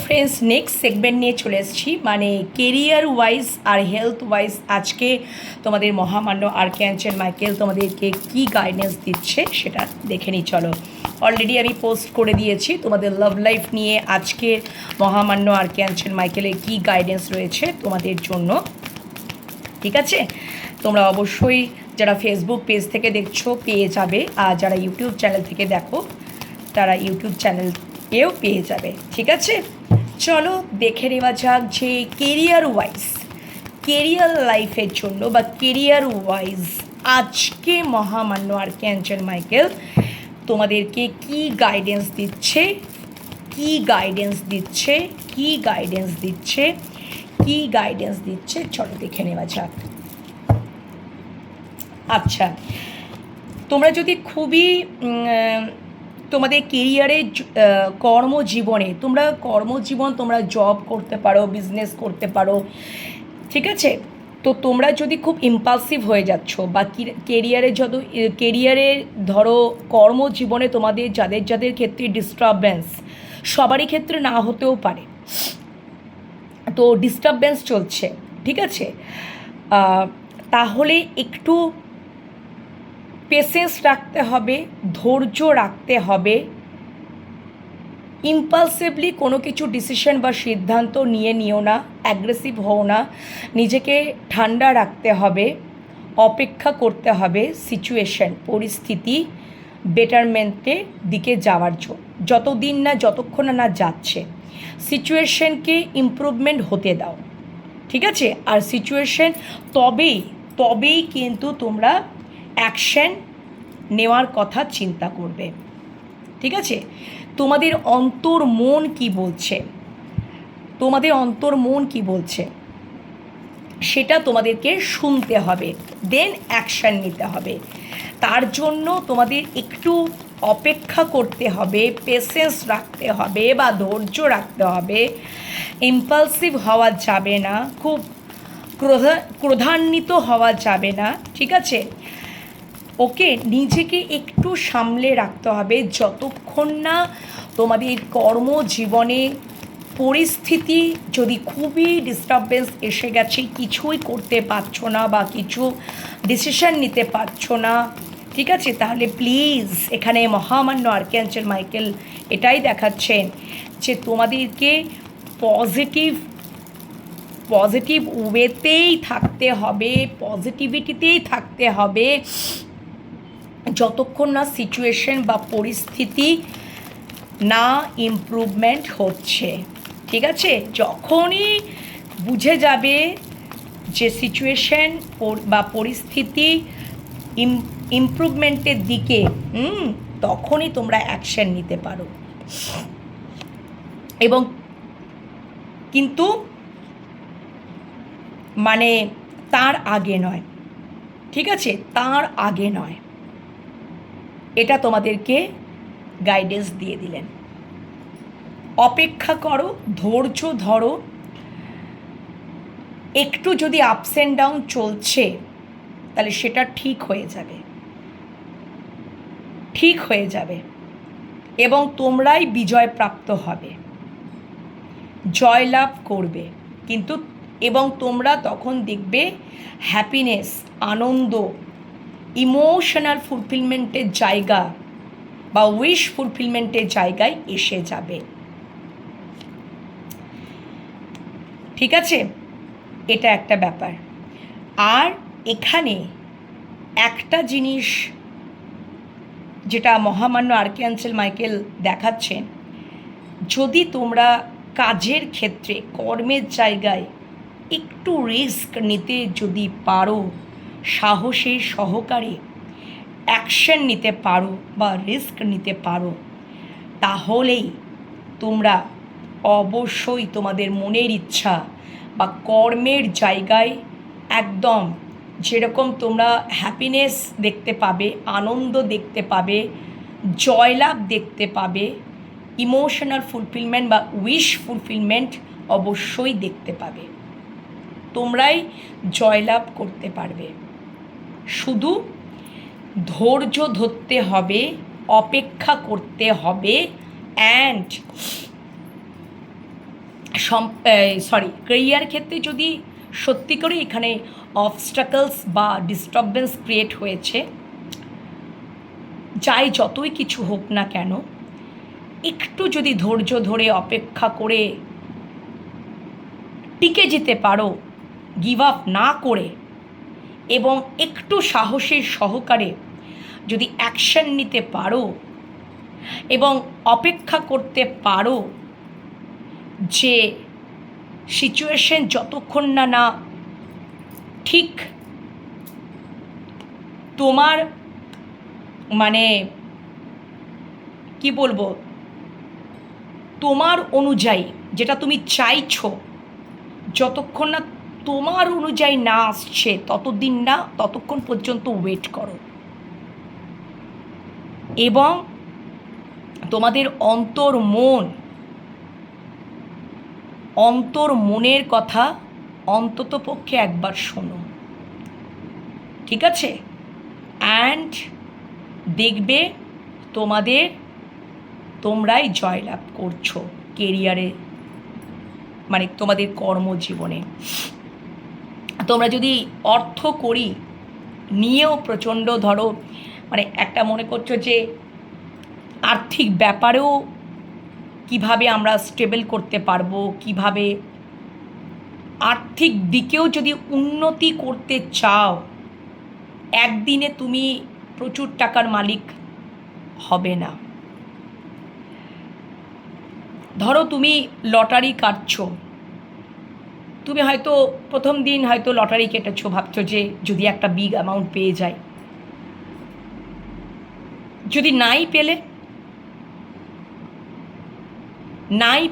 Friends, next segment নিয়ে চলে এসেছি, মানে কেরিয়ার ওয়াইজ আর হেলথ ওয়াইজ। আজকে তোমাদের মহামান্য আর্কঅ্যাঞ্জেল মাইকেল তোমাদেরকে কী গাইডেন্স দিচ্ছে সেটা দেখে নিই। চলো, অলরেডি আমি পোস্ট করে দিয়েছি তোমাদের লাভ লাইফ নিয়ে। আজকে মহামান্য আর্কঅ্যাঞ্জেল মাইকেলের কী গাইডেন্স রয়েছে তোমাদের জন্য, ঠিক আছে? তোমরা অবশ্যই যারা ফেসবুক পেজ থেকে দেখছো পেয়ে যাবে, আর যারা ইউটিউব চ্যানেল থেকে দেখো তারা ইউটিউব চ্যানেলেও পেয়ে যাবে, ঠিক আছে? চলো দেখে নেওয়া যাক যে কেরিয়ার লাইফের জন্য বা কেরিয়ার ওয়াইজ আজকে মহামান্য আর্কঅ্যাঞ্জেল মাইকেল তোমাদেরকে কী গাইডেন্স দিচ্ছে চলো দেখে নেওয়া যাক। আচ্ছা, তোমরা যদি খুবই তোমাদের কেরিয়ারে কর্মজীবন তোমরা জব করতে পারো, বিজনেস করতে পারো, ঠিক আছে? তো তোমরা যদি খুব ইম্পালসিভ হয়ে যাচ্ছ বা কেরিয়ারে ধরো কর্মজীবনে তোমাদের যাদের ক্ষেত্রে ডিস্টারবেন্স, সবারই ক্ষেত্রে না হতেও পারে, তো ডিস্টারবেন্স চলছে, ঠিক আছে? তাহলে একটু পেশেন্স রাখতে হবে, ধৈর্য রাখতে হবে। ইম্পালসিভলি কোনো কিছু ডিসিশন বা সিদ্ধান্ত নিও না, অ্যাগ্রেসিভ হও না, নিজেকে ঠান্ডা রাখতে হবে, অপেক্ষা করতে হবে সিচুয়েশন, পরিস্থিতি বেটারমেন্টের দিকে যাওয়ার জন্য। যতক্ষণ না যাচ্ছে সিচুয়েশনকে ইমপ্রুভমেন্ট হতে দাও, ঠিক আছে? আর সিচুয়েশন তবেই কিন্তু তোমরা অ্যাকশন নেওয়ার কথা চিন্তা করবে, ঠিক আছে? তোমাদের অন্তর মন কি বলছে সেটা তোমাদেরকে শুনতে হবে, দেন অ্যাকশন নিতে হবে। তার জন্য তোমাদের একটু অপেক্ষা করতে হবে, পেশেন্স রাখতে হবে বা ধৈর্য রাখতে হবে। ইম্পালসিভ হওয়া যাবে না, খুব ক্রোধান্বিত হওয়া যাবে না, ঠিক আছে? ওকে, নিজেকে একটু সামলে রাখতে হবে যতক্ষণ না তোমাদের কর্মজীবনে পরিস্থিতি যদি খুবই ডিস্টারবেন্স এসে গেছে, কিছুই করতে পারছো না বা কিছু ডিসিশন নিতে পারছো না, ঠিক আছে? তাহলে প্লিজ, এখানে মহামান্য আর্কঅ্যাঞ্জেল মাইকেল এটাই দেখাচ্ছেন যে তোমাদেরকে পজিটিভ ওয়েতেই থাকতে হবে, পজিটিভিটিতেই থাকতে হবে যতক্ষণ না সিচুয়েশন বা পরিস্থিতি না ইমপ্রুভমেন্ট হচ্ছে, ঠিক আছে? যখনই বুঝে যাবে যে সিচুয়েশন বা পরিস্থিতি ইমপ্রুভমেন্টের দিকে, তখনই তোমরা অ্যাকশন নিতে পারো। এবং কিন্তু মানে তার আগে নয়, ঠিক আছে? তার আগে নয়, এটা তোমাদেরকে গাইডেন্স দিয়ে দিলেন। অপেক্ষা করো, ধৈর্য ধরো, একটু যদি আপস অ্যান্ড ডাউন চলছে তাহলে সেটা ঠিক হয়ে যাবে এবং তোমরাই বিজয় প্রাপ্ত হবে, জয়লাভ করবে। কিন্তু এবং তোমরা তখন দেখবে হ্যাপিনেস, আনন্দ, ইমোশনাল ফুলফিলমেন্টের জায়গা বা উইশ ফুলফিলমেন্টের জায়গায় এসে যাবে, ঠিক আছে? এটা একটা ব্যাপার। আর এখানে একটা জিনিস যেটা মহামান্য আর্কঅ্যাঞ্জেল মাইকেল দেখাচ্ছেন, যদি তোমরা কাজের ক্ষেত্রে, কর্মের জায়গায় একটু রিস্ক নিতে যদি পারো, সাহসের সহকারে অ্যাকশন নিতে পারো বা রিস্ক নিতে পারো, তাহলেই তোমরা অবশ্যই তোমাদের মনের ইচ্ছা বা কর্মের জায়গায় একদম যেরকম তোমরা হ্যাপিনেস দেখতে পাবে, আনন্দ দেখতে পাবে, জয়লাভ দেখতে পাবে, ইমোশনাল ফুলফিলমেন্ট বা উইশ ফুলফিলমেন্ট অবশ্যই দেখতে পাবে। তোমরাই জয়লাভ করতে পারবে। শুধু ধৈর্য ধরতে হবে, অপেক্ষা করতে হবে, অ্যান্ড ক্যারিয়ার ক্ষেত্রে যদি সত্যি করে এখানে অবস্টাকলস বা ডিস্টারবেন্স ক্রিয়েট হয়েছে, যাই যতই কিছু হোক না কেন, একটু যদি ধৈর্য ধরে অপেক্ষা করে টিকে যেতে পারো, গিভ আপ না করে, এবং একটু সাহসের সহকারে যদি অ্যাকশন নিতে পারো এবং অপেক্ষা করতে পারো যে সিচুয়েশন যতক্ষণ না ঠিক তোমার মানে কি বলবো, তোমার অনুযায়ী যেটা তুমি চাইছো, যতক্ষণ না তোমার অনুযায়ী না আসছে ততক্ষণ পর্যন্ত ওয়েট করো। এবং তোমাদের মনের কথা অন্তত পক্ষে একবার শোনো, ঠিক আছে? অ্যান্ড দেখবে তোমরাই জয়লাভ করছো কেরিয়ারে, মানে তোমাদের কর্মজীবনে। তোমরা যদি অর্থ করি নিয়েও প্রচণ্ড ধরো, মানে একটা মনে করছো যে আর্থিক ব্যাপারেও কিভাবে আমরা স্টেবল করতে পারবো, কিভাবে আর্থিক দিকেও যদি উন্নতি করতে চাও, একদিনে তুমি প্রচুর টাকার মালিক হবে না। ধরো তুমি লটারি কাটছো, তুমি হয়তো প্রথম দিন হয়তো লটারি কেটেছো, ভাবছো যে যদি একটা বিগ অ্যামাউন্ট পেয়ে যায়, যদি নাই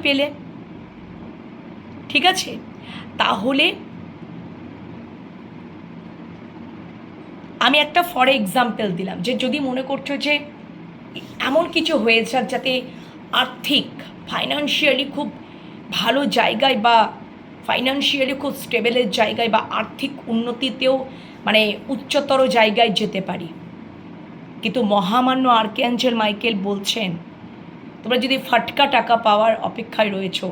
পেলে ঠিক আছে, তাহলে আমি একটা ফর এক্সাম্পল দিলাম যে যদি মনে করছো যে এমন কিছু হয়েছে যাতে আর্থিক ফাইন্যান্সিয়ালি খুব ভালো জায়গায় বা ফাইন্যান্সিয়ালি খুব স্টেবলের জায়গায় বা আর্থিক উন্নতিতেও মানে উচ্চতর জায়গায় যেতে পারি, কিন্তু মহামান্য আর্কঅ্যাঞ্জেল মাইকেল বলছেন তোমরা যদি ফাটকা টাকা পাওয়ার অপেক্ষায় রয়েছো,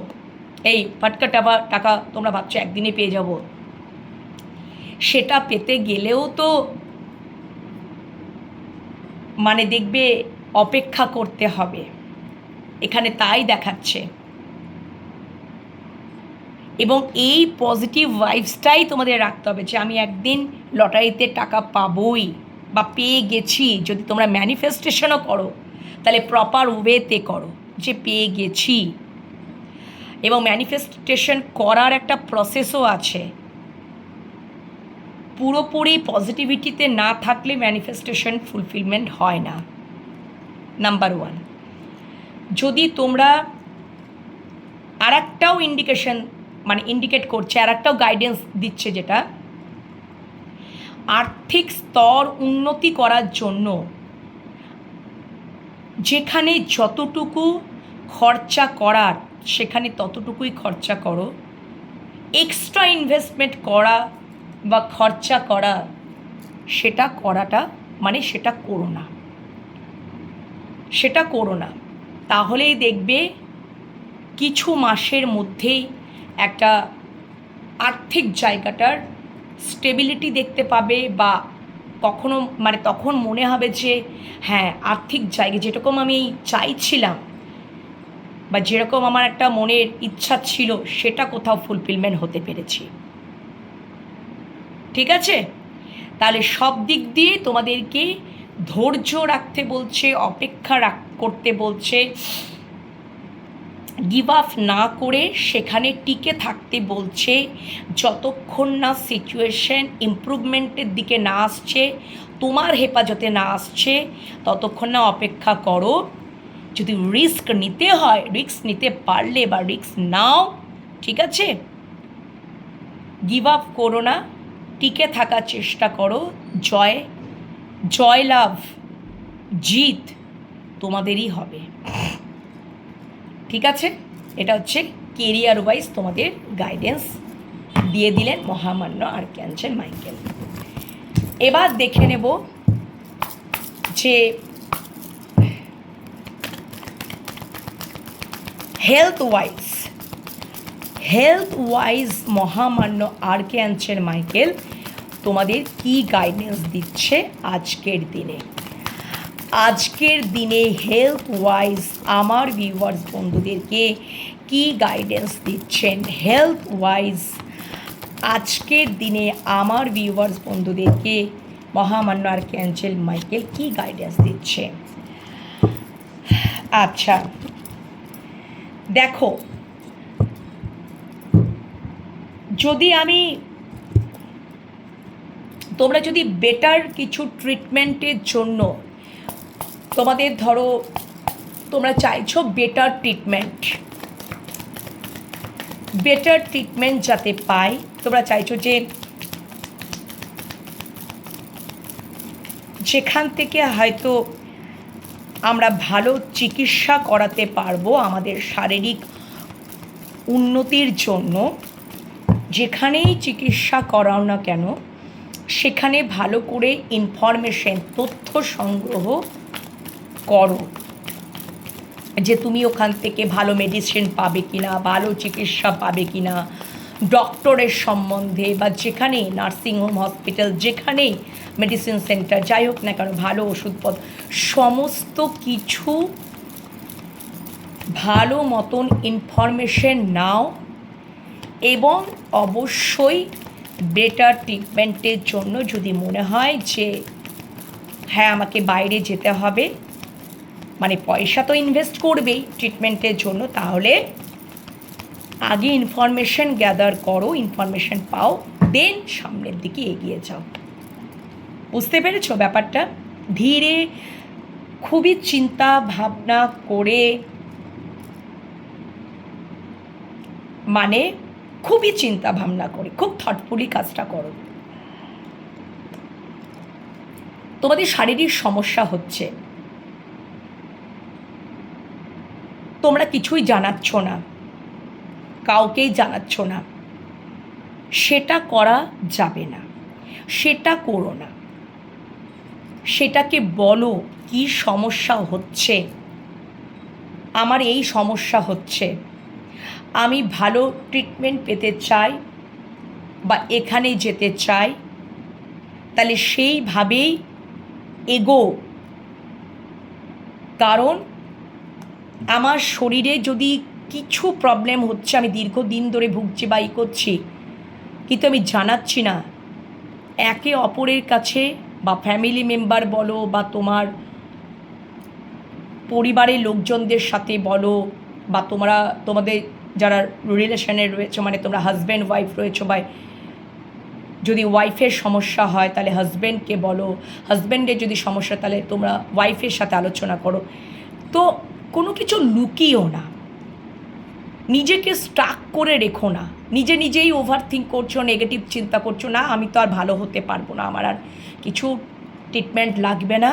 এই ফাটকা টাকা তোমরা ভাবছো একদিনে পেয়ে যাব, সেটা পেতে গেলেও তো মানে দেখবে অপেক্ষা করতে হবে। এখানে তাই দেখাচ্ছে। এবং এই পজিটিভ ভাইবসটাই তোমাদের রাখতে হবে যে আমি একদিন লটারিতে টাকা পাবোই বা পেয়ে গেছি। যদি তোমরা ম্যানিফেস্টেশনও করো তাহলে প্রপার ওয়েতে করো যে পেয়ে গেছি। এবং ম্যানিফেস্টেশন করার একটা প্রসেসও আছে, পুরোপুরি পজিটিভিটিতে না থাকলে ম্যানিফেস্টেশন ফুলফিলমেন্ট হয় না। নাম্বার 1, যদি তোমরা আর একটাও ইন্ডিকেট করছে, আর একটাও গাইডেন্স দিচ্ছে, যেটা আর্থিক স্তর উন্নতি করার জন্য যেখানে যতটুকু খরচা করার সেখানে ততটুকুই খরচা করো। এক্সট্রা ইনভেস্টমেন্ট করা বা খরচা করা সেটা করো না। তাহলেই দেখবে কিছু মাসের মধ্যেই একটা আর্থিক জায়গাটার স্টেবিলিটি দেখতে পাবে, বা তখন মনে হবে যে হ্যাঁ, আর্থিক জায়গা যেরকম আমি চাইছিলাম বা যেরকম আমার একটা মনের ইচ্ছা ছিল সেটা কোথাও ফুলফিলমেন্ট হতে পেরেছি। ঠিক আছে? তাহলে সব দিক দিয়ে তোমাদেরকে ধৈর্য রাখতে বলছে, অপেক্ষা করতে বলছে, গিভ আপ না করে সেখানে টিকে থাকতে বলছে। যতক্ষণ না সিচুয়েশন ইমপ্রুভমেন্টের দিকে না আসছে, তোমার হেফাজতে না আসছে, ততক্ষণ না অপেক্ষা করো। যদি রিস্ক নিতে হয়, রিস্ক নিতে পারলে বা রিস্ক নাও, ঠিক আছে? গিভ আপ করো না, টিকে থাকার চেষ্টা করো। জয় লাভ, জিত তোমাদেরই হবে। ঠিক আছে? এটা হচ্ছে কেরিয়ার ওয়াইজ তোমাদের গাইডেন্স দিয়ে দিলেন মহামান্য আর্কঅ্যাঞ্জেল মাইকেল। এবার দেখে নেব যে হেলথ ওয়াইজ মহামান্য আর্কঅ্যাঞ্জেল মাইকেল তোমাদের কি গাইডেন্স দিচ্ছে আজকের দিনে। আজকের দিনে হেলথ ওয়াইজ আমার ভিউয়ার্স বন্ধুদেরকে কি গাইডেন্স দিচ্ছেন, হেলথ ওয়াইজ আজকের দিনে আমার ভিউয়ার্স বন্ধুদেরকে মহামান্য আর্কঅ্যাঞ্জেল মাইকেল কি গাইডেন্স দিচ্ছে। আচ্ছা দেখো, যদি তোমরা যদি বেটার কিছু ট্রিটমেন্টের জন্য তোমাদের ধরো তোমরা চাইছো বেটার ট্রিটমেন্ট যাতে পাই, তোমরা চাইছো যে যেখান থেকে হয়তো আমরা ভালো চিকিৎসা করাতে পারবো আমাদের শারীরিক উন্নতির জন্য, যেখানেই চিকিৎসা করাও না কেন সেখানে ভালো করে ইনফরমেশন তথ্য সংগ্রহ করো যে তুমি ওখান থেকে ভালো মেডিসিন পাবে কিনা, ভালো চিকিৎসা পাবে কিনা, ডক্টরের সম্বন্ধে বা যেখানে নার্সিংহোম হসপিটাল যেখানেই মেডিসিন সেন্টার যাই হোক না কেন ভালো ওষুধপত্র সমস্ত কিছু ভালো মতন ইনফরমেশন নাও এবং অবশ্যই বেটার ট্রিটমেন্টের জন্য যদি মনে হয় যে হ্যাঁ আমাকে বাইরে যেতে হবে, মানে পয়সা তো ইনভেস্ট করবেই ট্রিটমেন্টের জন্য, তাহলে আগে ইনফরমেশন গ্যাদার করো, ইনফরমেশন পাও, দেন সামনের দিকে এগিয়ে যাও। বুঝতে পেরেছো ব্যাপারটা? ধীরে খুবই চিন্তা ভাবনা করে, মানে খুবই চিন্তা ভাবনা করে খুব থটফুলি কাজটা করো। তোমাদের শারীরিক সমস্যা হচ্ছে, তোমরা কিছুই জানাচ্ছ না, কাউকেই জানাচ্ছ না, সেটা করা যাবে না, সেটা করো না। সেটাকে বলো কি সমস্যা হচ্ছে, আমার এই সমস্যা হচ্ছে, আমি ভালো ট্রিটমেন্ট পেতে চাই বা এখানে যেতে চাই, তাহলে সেইভাবেই এগো। কারণ আমার শরীরে যদি কিছু প্রবলেম হচ্ছে, আমি দীর্ঘদিন ধরে ভুগছি বা করছি, কিন্তু আমি জানাচ্ছি না, একে অপরের কাছে বা ফ্যামিলি মেম্বার বলো বা পরিবারের লোকজনদের সাথে বলো বা তোমাদের যারা রিলেশনে রয়েছে, মানে তোমরা হাজব্যান্ড ওয়াইফ রয়েছো, বা যদি ওয়াইফের সমস্যা হয় তাহলে হাজব্যান্ডকে বলো, হাজব্যান্ডের যদি সমস্যা তাহলে তোমরা ওয়াইফের সাথে আলোচনা করো। তো কোনো কিছু লুকিও না, নিজেকে স্টাক করে রেখো না, নিজেই ওভার থিঙ্ক করছো, নেগেটিভ চিন্তা করছো, না আমি তো আর ভালো হতে পারবো না, আমার আর কিছু ট্রিটমেন্ট লাগবে না,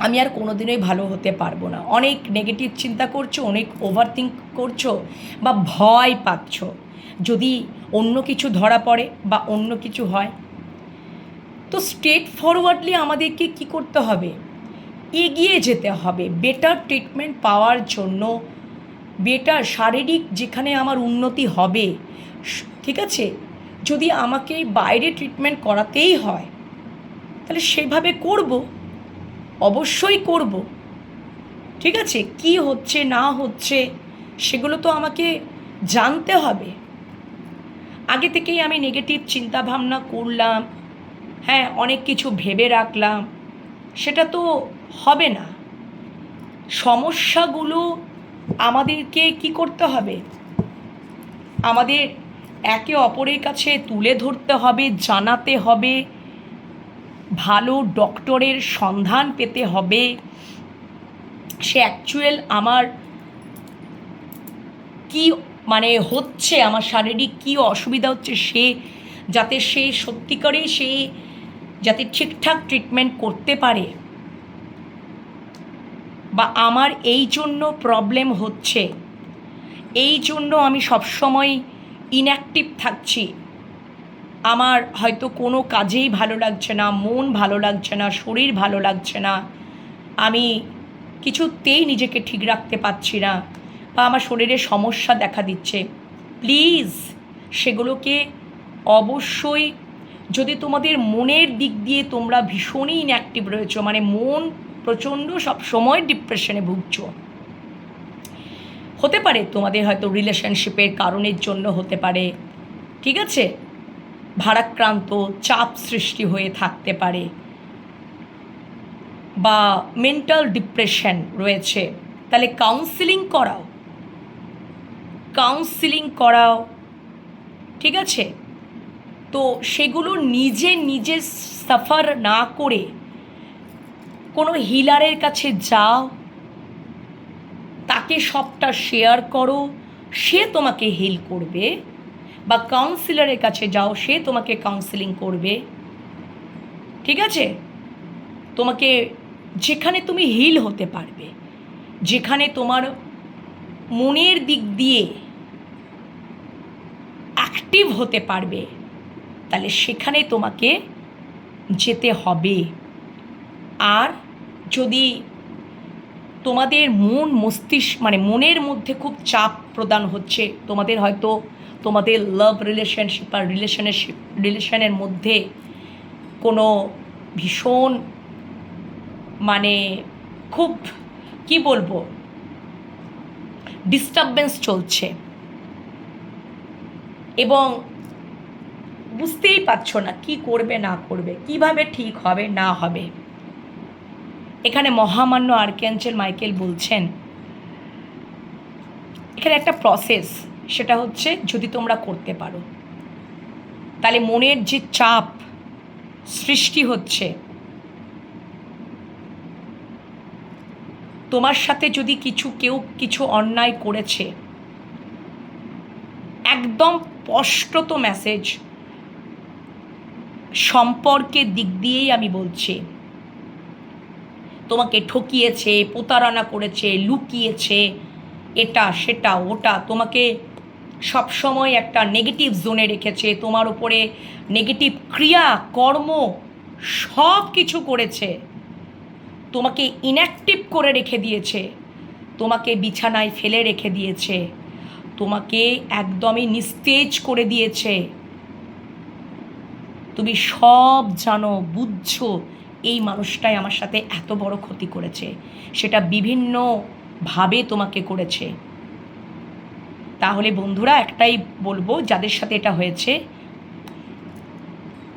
আমি আর কোনোদিনই ভালো হতে পারবো না, অনেক নেগেটিভ চিন্তা করছো, অনেক ওভার থিঙ্ক করছো বা ভয় পাচ্ছ যদি অন্য কিছু ধরা পড়ে বা অন্য কিছু হয়। তো স্ট্রেট ফরওয়ার্ডলি আমাদেরকে কি করতে হবে, এগিয়ে যেতে হবে বেটার ট্রিটমেন্ট পাওয়ার জন্য, বেটার শারীরিক যেখানে আমার উন্নতি হবে। ঠিক আছে, যদি আমাকে বাইরে ট্রিটমেন্ট করাতেই হয় তাহলে সেভাবে করব, অবশ্যই করব। ঠিক আছে, কি হচ্ছে না হচ্ছে সেগুলো তো আমাকে জানতে হবে। আগে থেকেই আমি নেগেটিভ চিন্তা ভাবনা করলাম, হ্যাঁ অনেক কিছু ভেবে রাখলাম, সেটা তো হবে না। সমস্যাগুলো আমাদেরকে কি করতে হবে, আমাদের একে অপরের কাছে তুলে ধরতে হবে, জানাতে হবে, ভালো ডক্টরের সন্ধান পেতে হবে, সে অ্যাকচুয়াল আমার কি মানে হচ্ছে, আমার শারীরিক কী অসুবিধা হচ্ছে, যাতে সে সত্যিকারেই যাতে ঠিকঠাক ট্রিটমেন্ট করতে পারে, বা আমার এই জন্য প্রবলেম হচ্ছে, এই জন্য আমি সবসময় ইনঅ্যাক্টিভ থাকছি, আমার হয়তো কোনো কাজেই ভালো লাগছে না, মন ভালো লাগছে না, শরীর ভালো লাগছে না, আমি কিছুতেই নিজেকে ঠিক রাখতে পারছি না, বা আমার শরীরে সমস্যা দেখা দিচ্ছে, প্লিজ সেগুলোকে অবশ্যই, যদি তোমাদের মনের দিক দিয়ে তোমরা ভীষণই ইনঅ্যাক্টিভ রয়েছো, মানে মন প্রচণ্ড সবসময় ডিপ্রেশনে ভুগছো, হতে পারে তোমাদের হয়তো রিলেশনশিপের কারণের জন্য হতে পারে, ঠিক আছে, ভারাক্রান্ত চাপ সৃষ্টি হয়ে থাকতে পারে, বা মেন্টাল ডিপ্রেশন রয়েছে, তাহলে কাউন্সিলিং করাও, ঠিক আছে। তো সেগুলো নিজে সাফার না করে কোনো হিলারের কাছে যাও, তাকে সবটা শেয়ার করো, সে তোমাকে হিল করবে, বা কাউন্সিলরের কাছে যাও, সে তোমাকে কাউন্সিলিং করবে, ঠিক আছে। তোমাকে যেখানে তুমি হিল হতে পারবে, যেখানে তোমার মনের দিক দিয়ে অ্যাক্টিভ হতে পারবে, তাহলে সেখানে তোমাকে যেতে হবে। আর যদি তোমাদের মানে মনের মধ্যে খুব চাপ প্রদান হচ্ছে, তোমাদের হয়তো তোমাদের লাভ রিলেশনশিপ আর রিলেশনের মধ্যে কোনো ভীষণ মানে খুব কি বলবো ডিস্টারবেন্স চলছে, এবং বুঝতেই পারছো না কি করবে না করবে, কিভাবে ঠিক হবে না হবে, এখানে মহামান্য আর্কঅ্যাঞ্জেল মাইকেল বলছেন এখানে একটা প্রসেস, সেটা হচ্ছে যদি তোমরা করতে পারো, তাহলে মনের যে চাপ সৃষ্টি হচ্ছে, তোমার সাথে যদি কেউ কিছু অন্যায় করেছে, একদম স্পষ্টত মেসেজ সম্পর্কের দিক দিয়েই আমি বলছি, তোমাকে ঠকিয়েছে, প্রতারণা করেছে, লুকিয়েছে, এটা সেটা ওটা, তোমাকে সবসময় একটা নেগেটিভ জোনে রেখেছে, তোমার উপরে নেগেটিভ ক্রিয়া কর্ম সব কিছু করেছে, তোমাকে ইনঅ্যাক্টিভ করে রেখে দিয়েছে, তোমাকে বিছানায় ফেলে রেখে দিয়েছে, তোমাকে একদমই নিস্তেজ করে দিয়েছে, তুমি সব জানো, বুঝছো এই মানুষটাই আমার সাথে এত বড় ক্ষতি করেছে, সেটা বিভিন্নভাবে তোমাকে করেছে। তাহলে বন্ধুরা একটাই বলবো, যাদের সাথে এটা হয়েছে,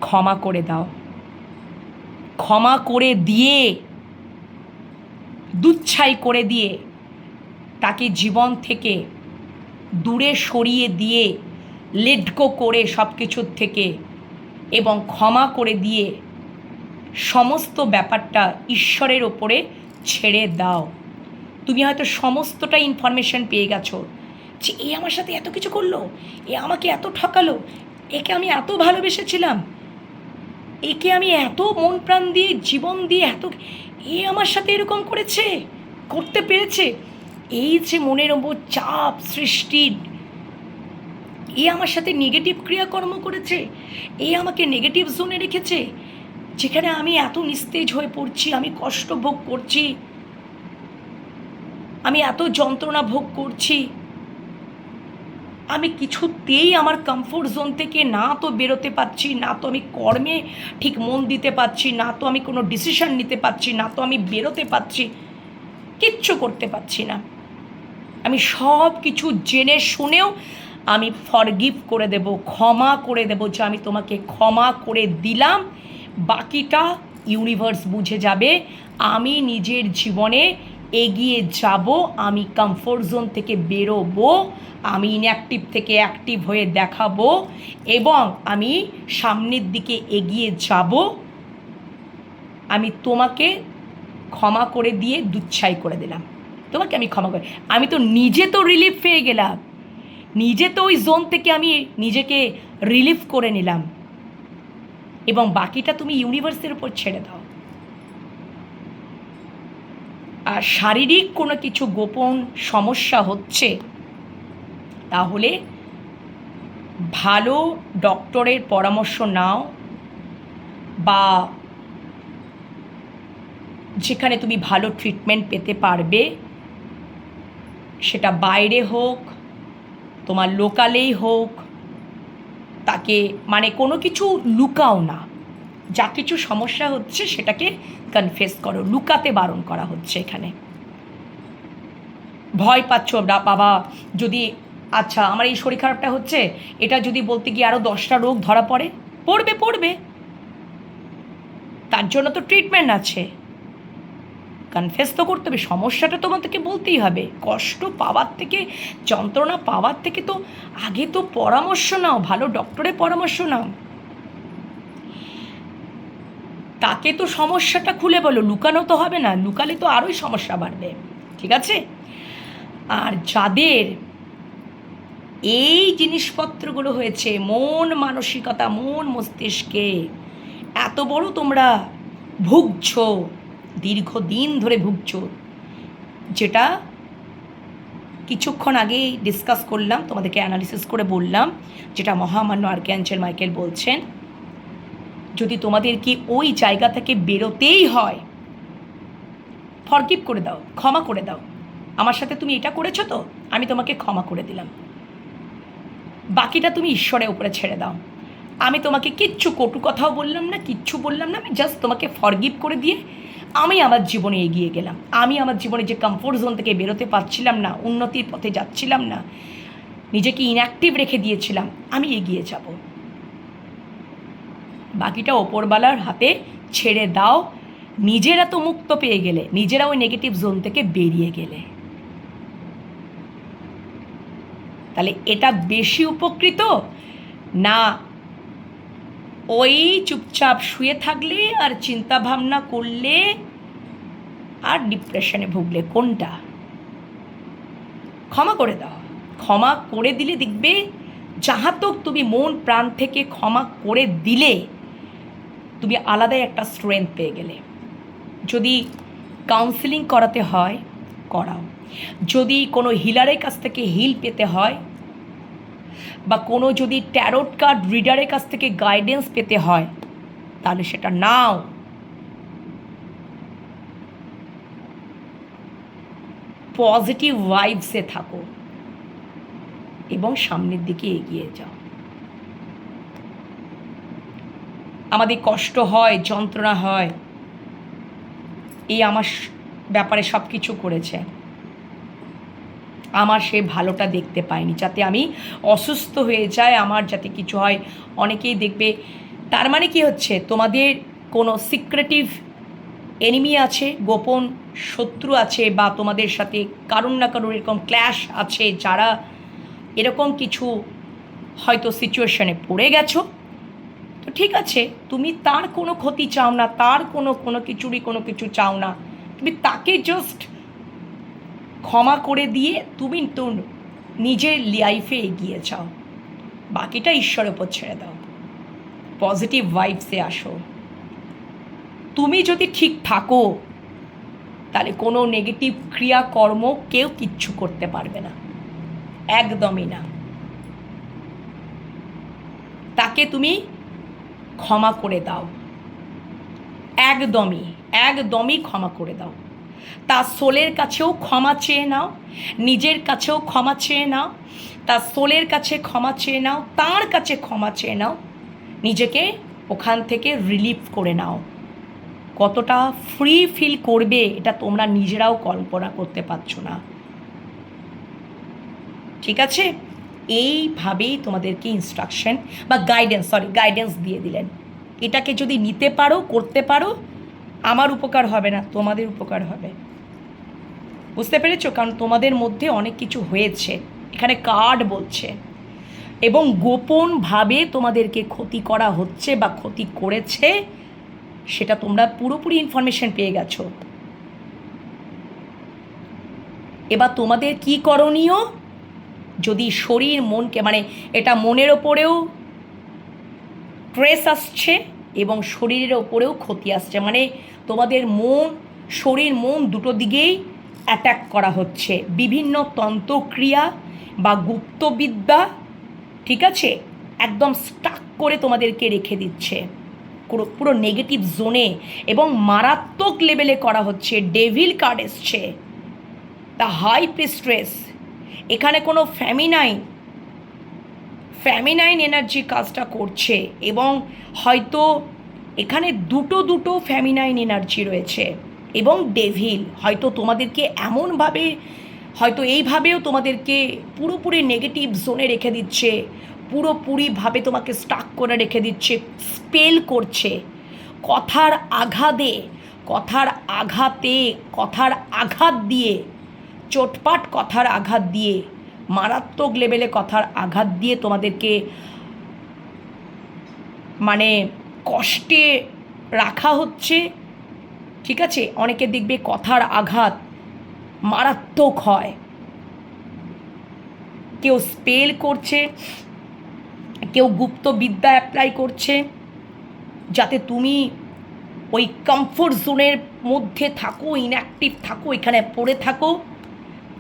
ক্ষমা করে দাও, ক্ষমা করে দিয়ে, দুচ্ছাই করে দিয়ে, তাকে জীবন থেকে দূরে সরিয়ে দিয়ে, লেট গো করে সব কিছুর থেকে, এবং ক্ষমা করে দিয়ে সমস্ত ব্যাপারটা ঈশ্বরের ওপরে ছেড়ে দাও। তুমি হয়তো সমস্তটা ইনফরমেশন পেয়ে গেছো যে এ আমার সাথে এত কিছু করলো, এ আমাকে এত ঠকালো, একে আমি এত ভালোবেসেছিলাম, একে আমি এত মন প্রাণ দিয়ে জীবন দিয়ে এ আমার সাথে এরকম করতে পেরেছে, এই যে মনের ওপর চাপ সৃষ্টির, এ আমার সাথে নেগেটিভ ক্রিয়াকর্ম করেছে, এ আমাকে নেগেটিভ জোনে রেখেছে, যেখানে আমি এত নিস্তেজ হয়ে পড়ছি, আমি কষ্ট ভোগ করছি, আমি এত যন্ত্রণা ভোগ করছি, আমি কিছুতেই আমার কমফোর্ট জোন থেকে না তো বেরোতে পারছি, না তো আমি কর্মে ঠিক মন দিতে পারছি, না তো আমি কোনো ডিসিশন নিতে পারছি, না তো আমি বেরোতে পারছি, কিচ্ছু করতে পারছি না। আমি সব কিছু জেনে শুনেও আমি ফরগিভ করে দেব, ক্ষমা করে দেব, যে আমি তোমাকে ক্ষমা করে দিলাম, বাকিটা ইউনিভার্স বুঝে যাবে, আমি নিজের জীবনে এগিয়ে যাব, আমি কমফোর্ট জোন থেকে বেরোবো, আমি ইনঅ্যাক্টিভ থেকে অ্যাক্টিভ হয়ে দেখাবো, এবং আমি সামনের দিকে এগিয়ে যাব। আমি তোমাকে ক্ষমা করে দিয়ে দুচ্ছাই করে দিলাম, তোমাকে আমি ক্ষমা করে, আমি তো নিজে তো রিলিফ পেয়ে গেলাম, নিজে তো ওই জোন থেকে আমি নিজেকে রিলিফ করে নিলাম, এবং বাকিটা তুমি ইউনিভার্সের উপর ছেড়ে দাও। আর শারীরিক কোনো কিছু গোপন সমস্যা হচ্ছে, তাহলে ভালো ডক্টরের পরামর্শ নাও, বা যেখানে তুমি ভালো ট্রিটমেন্ট পেতে পারবে, সেটা বাইরে হোক, তোমার লোকালেই হোক, তাকে মানে কোনো কিছু লুকাও না। যা কিছু সমস্যা হচ্ছে সেটাকে কনফেস করো, লুকাতে বারণ করা হচ্ছে এখানে। ভয় পাচ্ছ বাবা, যদি আচ্ছা আমার এই শরীর খারাপটা হচ্ছে, এটা যদি বলতে গিয়ে আরও 10টা রোগ ধরা পড়ে, পড়বে, তার জন্য তো ট্রিটমেন্ট আছে। কনফেস তো করতে হবে, সমস্যাটা তোমাদেরকে বলতেই হবে। কষ্ট পাওয়ার থেকে, যন্ত্রণা পাওয়ার থেকে তো আগে তো পরামর্শ নাও, ভালো ডক্টরের পরামর্শ নাও। তাকে তো সমস্যাটা খুলে বলো, লুকানো তো হবে না, লুকালে তো আরোই সমস্যা বাড়বে। ঠিক আছে? আর যাদের এই জিনিসপত্রগুলো হয়েছে, মন মানসিকতা, মন মস্তিষ্কে এত বড় তোমরা ভুগছ, দীর্ঘদিন ধরে ভুগছ, যেটা কিছুক্ষণ আগেই ডিসকাস করলাম, তোমাদেরকে অ্যানালিসিস করে বললাম, যেটা মহামান্য আর্কঅ্যাঞ্জেল মাইকেল বলছেন, যদি তোমাদেরকে ওই জায়গা থেকে বেরোতেই হয়, ফরগিভ করে দাও, ক্ষমা করে দাও। আমার সাথে তুমি এটা করেছো তো, আমি তোমাকে ক্ষমা করে দিলাম, বাকিটা তুমি ঈশ্বরের উপরে ছেড়ে দাও। আমি তোমাকে কিচ্ছু কটু কথাও বললাম না, কিচ্ছু বললাম না, আমি জাস্ট তোমাকে ফরগিভ করে দিয়ে আমি আমার জীবনে এগিয়ে গেলাম। আমি আমার জীবনে যে কমফোর্ট জোন থেকে বেরোতে পারছিলাম না, উন্নতির পথে যাচ্ছিলাম না, নিজেকে ইনঅ্যাক্টিভ রেখে দিয়েছিলাম, আমি এগিয়ে যাব। বাকিটা ওপরওয়ালার হাতে ছেড়ে দাও। নিজেরা তো মুক্ত পেয়ে গেলে, নিজেরা ওই নেগেটিভ জোন থেকে বেরিয়ে গেলে, তাহলে এটা বেশি উপকৃত না ওই চুপচাপ শুয়ে থাকলে আর চিন্তা ভাবনা করলে আর ডিপ্রেশনে ভুগলে? কোনটা? ক্ষমা করে দাও। ক্ষমা করে দিলে দেখবে, যাহা তো তুমি মন প্রাণ থেকে ক্ষমা করে দিলে তুমি আলাদাই একটা স্ট্রেংথ পেয়ে গেলে। যদি কাউন্সেলিং করাতে হয় করাও, যদি কোনো হিলারের কাছ থেকে হিল পেতে হয়, বা কোনো যদি ট্যারোট কার্ড রিডারের কাছ থেকে গাইডেন্স পেতে হয়, তাহলে সেটা নাও। পজিটিভ ভাইবসে থাকো এবং সামনের দিকে এগিয়ে যাও। আমাদের কষ্ট হয়, যন্ত্রণা হয়, এই আমার ব্যাপারে সব কিছু করেছে, আমার সে ভালোটা দেখতে পায়নি, যাতে আমি অসুস্থ হয়ে যাই, আমার যাতে কিছু হয়। অনেকেই দেখবে, তার মানে কি হচ্ছে, তোমাদের কোনো সিক্রেটিভ এনিমি আছে, গোপন শত্রু আছে, বা তোমাদের সাথে কারুর না কারুর এরকম ক্ল্যাশ আছে, যারা এরকম কিছু হয়তো সিচুয়েশনে পড়ে গেছো। তো ঠিক আছে, তুমি তার কোনো ক্ষতি চাও না, তার কোনো কিছুরই কোনো কিছু চাও না, তুমি তাকে জাস্ট ক্ষমা করে দিয়ে তুমি তো নিজের লাইফে এগিয়ে যাও, বাকিটা ঈশ্বরের উপর ছেড়ে দাও। পজিটিভ ভাইবসে আসো। তুমি যদি ঠিক থাকো, তাহলে কোনো নেগেটিভ ক্রিয়াকর্ম কেউ কিচ্ছু করতে পারবে না, একদমই না। তাকে তুমি ক্ষমা করে দাও, একদমই ক্ষমা করে দাও। তার সোলের কাছেও ক্ষমা চেয়ে নাও, নিজের কাছেও ক্ষমা চেয়ে নাও, তার সোলের কাছে ক্ষমা চেয়ে নাও, তার কাছে ক্ষমা চেয়ে নাও, নিজেকে ওখান থেকে রিলিফ করে নাও। কতটা ফ্রি ফিল করবে এটা তোমরা নিজেরাও কল্পনা করতে পারছো না। ঠিক আছে? এইভাবেই তোমাদেরকে ইনস্ট্রাকশন বা গাইডেন্স দিয়ে দিলেন। এটাকে যদি নিতে পারো, করতে পারো, আমার উপকার হবে না, তোমাদের উপকার হবে। বুঝতে পেরেছো? কারণ তোমাদের মধ্যে অনেক কিছু হয়েছে, এখানে কার্ড বলছে, এবং গোপনভাবে তোমাদেরকে ক্ষতি করা হচ্ছে বা ক্ষতি করেছে, সেটা তোমরা পুরোপুরি ইনফরমেশন পেয়ে গেছো। এবার তোমাদের কি করণীয়? যদি শরীর মনকে, মানে এটা মনের ওপরেও স্ট্রেস আসছে এবং শরীরের ওপরেও ক্ষতি আসছে, মানে তোমাদের মন, শরীর মন দুটো দিকেই অ্যাটাক করা হচ্ছে, বিভিন্ন তন্ত্রক্রিয়া বা গুপ্তবিদ্যা, ঠিক আছে, একদম স্টাক করে তোমাদেরকে রেখে দিচ্ছে পুরো নেগেটিভ জোনে, এবং মারাত্মক লেভেলে করা হচ্ছে। ডেভিল কার্ড এসছে, দ্য হাই প্রিস্ট্রেস, এখানে কোনো ফ্যামিনাইন এনার্জি কাজটা করছে, এবং হয়তো এখানে দুটো ফ্যামিনাইন এনার্জি রয়েছে, এবং ডেভিল হয়তো তোমাদেরকে এমনভাবে, হয়তো এইভাবেও তোমাদেরকে পুরোপুরি নেগেটিভ জোনে রেখে দিচ্ছে, পুরোপুরিভাবে তোমাকে স্টাক করে রেখে দিচ্ছে, স্পেল করছে, কথার আঘাত দিয়ে, চোটপাট কথার আঘাত দিয়ে, মারাত্মক লেভেলে কথার আঘাত দিয়ে তোমাদেরকে মানে কষ্টে রাখা হচ্ছে। ঠিক আছে, অনেকে দেখবে কথার আঘাত মারাত্মক হয়, কেউ স্পেল করছে, কেউ গুপ্ত বিদ্যা অ্যাপ্লাই করছে, যাতে তুমি ওই কমফোর্ট জোনের মধ্যে থাকো, ইনঅ্যাক্টিভ থাকো, এখানে পড়ে থাকো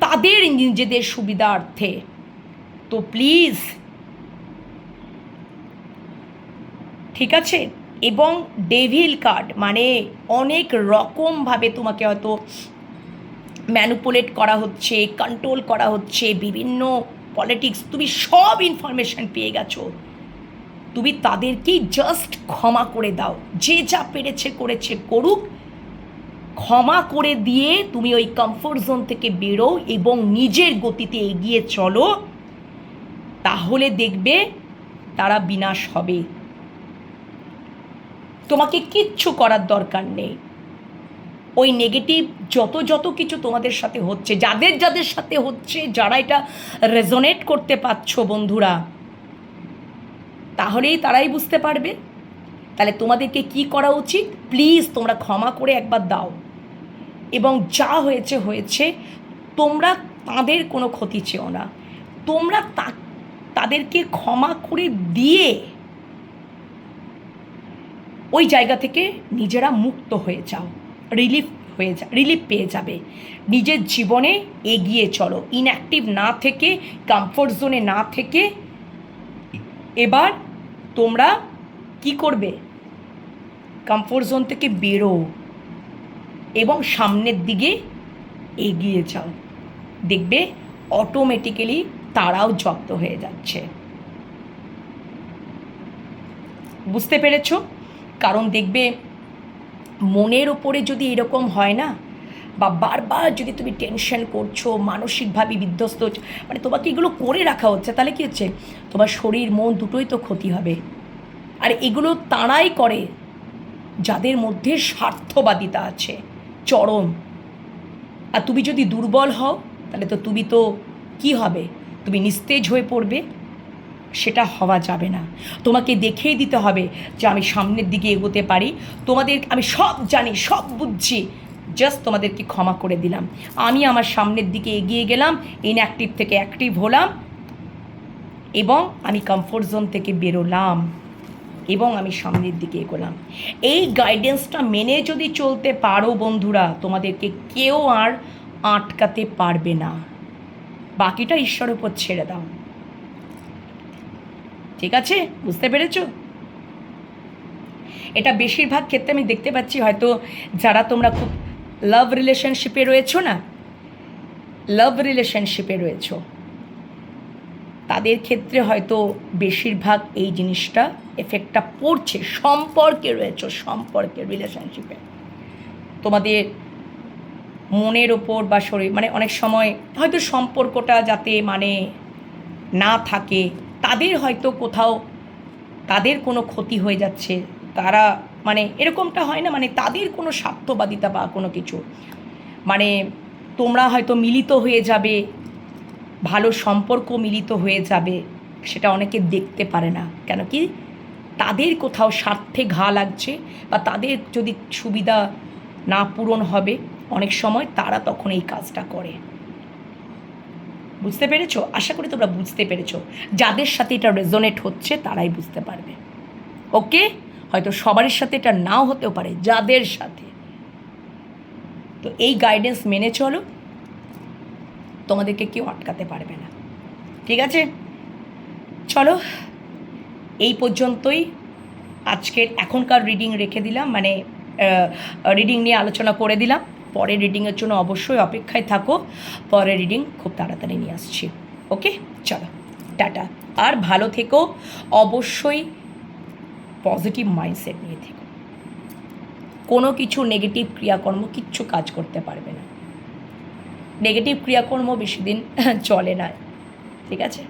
তাদের নিজেদের সুবিধার্থে। তো প্লিজ, ঠিক আছে। এবং ডেভিল কার্ড মানে অনেক রকমভাবে তোমাকে হয়তো ম্যানুপুলেট করা হচ্ছে, কন্ট্রোল করা হচ্ছে, বিভিন্ন পলিটিক্স, তুমি সব ইনফরমেশান পেয়ে গেছো, তুমি তাদেরকেই জাস্ট ক্ষমা করে দাও, যে যা পেরেছে করেছে করুক, ক্ষমা করে দিয়ে তুমি ওই কমফোর্ট জোন থেকে বেরো এবং নিজের গতিতে এগিয়ে চলো, তাহলে দেখবে তারা বিনাশ হবে। তোমাকে কিচ্ছু করার দরকার নেই। ওই নেগেটিভ যত কিছু তোমাদের সাথে হচ্ছে, যাদের সাথে হচ্ছে, যারা এটা রেজোনেট করতে পারছো বন্ধুরা, তাহলেই তারাই বুঝতে পারবে। তাহলে তোমাদেরকে কি করা উচিত, প্লিজ তোমরা ক্ষমা করে একবার দাও, এবং যা হয়েছে, তোমরা তাদের কোনো ক্ষতি চেও না, তোমরা তাদেরকে ক্ষমা করে দিয়ে ওই জায়গা থেকে নিজেরা মুক্ত হয়ে যাও, রিলিফ পেয়ে যাবে, নিজের জীবনে এগিয়ে চলো, ইনঅ্যাক্টিভ না থেকে, কমফোর্ট জোনে না থেকে এবার তোমরা কি করবে, কমফোর্ট জোন থেকে বেরো এবং সামনের দিকে এগিয়ে যাও, দেখবে অটোমেটিক্যালি তারাও জব্দ হয়ে যাচ্ছে। বুঝতে পেরেছ? কারণ দেখবে মনের ওপরে যদি এরকম হয় না, বা বারবার যদি তুমি টেনশন করছো, মানসিকভাবে বিধ্বস্ত হচ্ছে, মানে তোমাকে এগুলো করে রাখা হচ্ছে, তাহলে কী হচ্ছে, তোমার শরীর মন দুটোই তো ক্ষতি হবে। আর এগুলো তারাই করে যাদের মধ্যে স্বার্থবাদিতা আছে চরম। আর তুমি যদি দুর্বল হও, তাহলে তো তুমি তো কী হবে, তুমি নিস্তেজ হয়ে পড়বে, সেটা হওয়া যাবে না। তোমাকে দেখিয়ে দিতে হবে যে আমি সামনের দিকে এগোতে পারি, তোমাদের আমি সব জানি, সব বুঝছি, জাস্ট তোমাদেরকে ক্ষমা করে দিলাম, আমি আমার সামনের দিকে এগিয়ে গেলাম, ইনঅ্যাক্টিভ থেকে অ্যাক্টিভ হলাম, এবং আমি কমফোর্ট জোন থেকে বেরোলাম, এবং আমি সামনের দিকে এগোলাম। এই গাইডেন্সটা মেনে যদি চলতে পারো বন্ধুরা, তোমাদেরকে কেউ আর আটকাতে পারবে না, বাকিটা ঈশ্বরের উপর ছেড়ে দাও। ঠিক আছে, বুঝতে পেরেছো? এটা বেশিরভাগ ক্ষেত্রে আমি দেখতে পাচ্ছি, হয়তো যারা তোমরা খুব লাভ রিলেশনশিপে রয়েছো, তাদের ক্ষেত্রে হয়তো বেশিরভাগ এই জিনিসটা এফেক্টটা পড়ছে। সম্পর্কে রিলেশনশিপে তোমাদের মনের ওপর বা শরীর, মানে অনেক সময় হয়তো সম্পর্কটা যাতে মানে না থাকে, তাদের হয়তো কোথাও তাদের কোনো ক্ষতি হয়ে যাচ্ছে, তারা মানে এরকমটা হয় না, মানে তাদের কোনো স্বার্থবাদিতা বা কোনো কিছু, মানে তোমরা হয়তো মিলিত হয়ে যাবে, ভালো সম্পর্ক মিলিত হয়ে যাবে, সেটা অনেকে দেখতে পারে না, কেন কি তাদের কোথাও স্বার্থে ঘা লাগছে, বা তাদের যদি সুবিধা না পূরণ হবে, অনেক সময় তারা তখন এই কাজটা করে। বুঝতে পেরেছো? আশা করি তোমরা বুঝতে পেরেছো। যাদের সাথে এটা রেজোনেট হচ্ছে তারাই বুঝতে পারবে। ওকে, হয়তো সবার সাথে এটা নাও হতেও পারে, যাদের সাথে। তো এই গাইডেন্স মেনে চলো, তোমাদেরকে কেউ আটকাতে পারবে না। ঠিক আছে, চলো এই পর্যন্তই এখনকার রিডিং রেখে দিলাম, মানে রিডিং নিয়ে আলোচনা করে দিলাম। পরের রিডিংয়ের জন্য অবশ্যই অপেক্ষায় থাকো, পরের রিডিং খুব তাড়াতাড়ি নিয়ে আসছি। ওকে, চলো টাটা। আর ভালো থেকো, অবশ্যই পজিটিভ মাইন্ডসেট নিয়ে থেকো। কোনো কিছু নেগেটিভ ক্রিয়াকর্ম কিচ্ছু কাজ করতে পারবে না। নেগেটিভ ক্রিয়াকর্ম বেশি দিন চলে না, ঠিক আছে?